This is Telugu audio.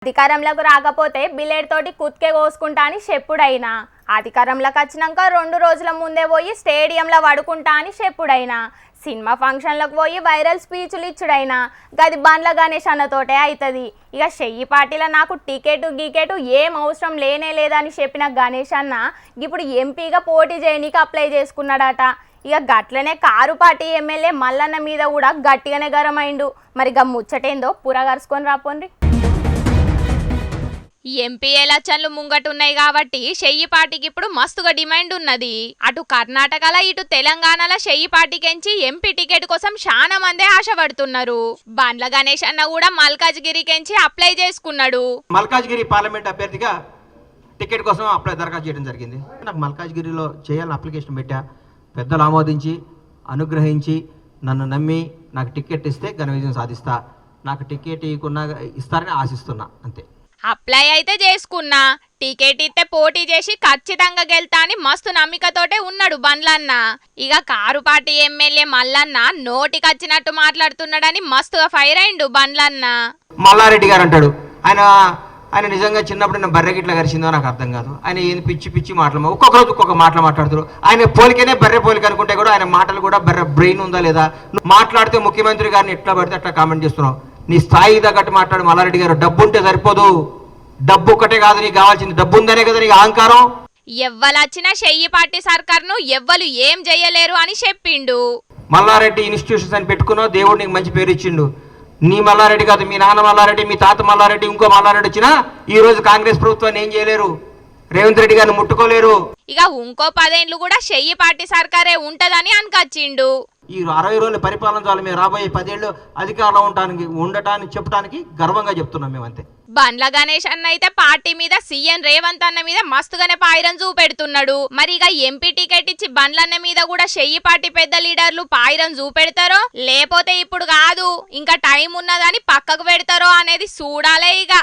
అధికారంలోకి రాకపోతే బిలేడ్ తోటి కుత్కే కోసుకుంటా అని చెప్పుడైనా అధికారంలోకి వచ్చినాక 2 రోజుల ముందే పోయి స్టేడియంలో పడుకుంటా అని చెప్పుడైనా సినిమా ఫంక్షన్లకు పోయి వైరల్ స్పీచ్లు ఇచ్చుడైనా గది బండ్ల గణేష్ అన్నతోటే అవుతుంది. ఇక చెయ్యి పార్టీలో నాకు టికెట్ ఏం అవసరం లేనే లేదని చెప్పిన గణేష్ అన్న ఇప్పుడు ఎంపీగా పోటీ చేయనీకి అప్లై చేసుకున్నాడట. ఇక గట్లనే కారు పార్టీ ఎమ్మెల్యే మల్లన్న మీద కూడా గట్టిగానే గరమైండు. మరి గా ముచ్చటేందో పురగరుసుకొని రాపోండి. ఎంపీ ఎలక్షన్లు ముంగటున్నాయి కాబట్టి చెయ్యి పార్టీకి ఇప్పుడు మస్తుగా డిమాండ్ ఉన్నది. అటు కర్ణాటకలో ఇటు తెలంగాణలో చెయ్యి పార్టీకెంచి ఎంపీ టికెట్ కోసం చాలా మంది ఆశపడుతున్నారు. బండ్ల గణేష్ అన్న కూడా మల్కాజ్గిరికెంచి అప్లై చేసుకున్నాడు. మల్కాజ్గిరి పార్లమెంట్ అభ్యర్థిగా టికెట్ కోసం దరఖాస్తు చేయడం జరిగింది. నాకు మల్కాజ్గిరిలో చేయాలని అప్లికేషన్ పెట్టా. పెద్దలు ఆమోదించి అనుగ్రహించి నన్ను నమ్మి నాకు టికెట్ ఇస్తే ఘన విజయం సాధిస్తా. నాకు టికెట్ ఇస్తారని ఆశిస్తున్నా అంతే. అప్లై అయితే చేసుకున్నా, టికెట్ ఇస్తే పోటీ చేసి ఖచ్చితంగా గెలుతా అని మస్తు నమ్మికతోటే ఉన్నాడు బండ్లన్న. ఇక కారు పార్టీ ఎమ్మెల్యే మల్లన్న నోటికొచ్చినట్టు మాట్లాడుతున్నాడని మస్తుగా ఫైర్ అయిండు బండ్లన్న. మల్లారెడ్డి గారు అంటాడు, ఆయన నిజంగా చిన్నప్పుడు నేను బర్రె గిట్లా గరిచిందో నాకు అర్థం కాదు. ఆయన ఏది పిచ్చి మాటలు ఒక్కొక్క రోజు ఒక్కొక్క మాటలు మాట్లాడుతారు. ఆయన పోలికనే బర్రె పోలిక అనుకుంటే కూడా ఆయన మాటలు కూడా బర్రె బ్రెయిన్ ఉందా లేదా. మాట్లాడితే ముఖ్యమంత్రి గారిని ఎట్లా పడితే అట్లా కామెంట్ చేస్తున్నావు. నీ స్థాయి తగ్గట్టు మాట్లాడు మల్లారెడ్డి గారు. డబ్బు ఉంటే సరిపోదు, డబ్బు ఒక్కటే కాదు నీకు కావాల్సింది, డబ్బు ఉందనే కదా నీకు అహంకారం. ఎవ్వలొచ్చినా చెయ్యి పార్టీ సర్కార్ను ఎవ్వరు ఏం చెయ్యలేరు అని చెప్పిండు. మల్లారెడ్డి ఇన్స్టిట్యూషన్స్ అని పెట్టుకున్నావు, దేవుడు నీకు మంచి పేరు ఇచ్చిండు. నీ మల్లారెడ్డి కాదు, మీ నాన్న మల్లారెడ్డి, మీ తాత మల్లారెడ్డి, ఇంకో మల్లారెడ్డి వచ్చినా ఈ రోజు కాంగ్రెస్ ప్రభుత్వాన్ని ఏం చేయలేరు, రేవంత్ రెడ్డి గారిని ముట్టుకోలేరు. ఇక ఇంకో 10 ఏళ్ళు కూడా చెయ్యి పార్టీ సర్కారే ఉంటదని అనుకొచ్చిండు. ఈ 60 రోజుల పరిపాలన చాలు, మేము రాబోయే 10 ఏళ్ళు అధికారంలో ఉండటానికి చెప్పడానికి గర్వంగా చెప్తున్నాం మేము అంతే. బండ్ల గణేష్ అన్న అయితే పార్టీ మీద సీఎం రేవంత్ అన్న మీద మస్తుగానే పాయిరం చూపెడుతున్నాడు. మరి ఇక ఎంపీ టికెట్ ఇచ్చి బండ్లన్న మీద కూడా చెయ్యి పార్టీ పెద్ద లీడర్లు పాయిరం చూపెడతారో లేకపోతే ఇప్పుడు కాదు ఇంకా టైం ఉన్నదని పక్కకు పెడతారో అనేది చూడాలే ఇక.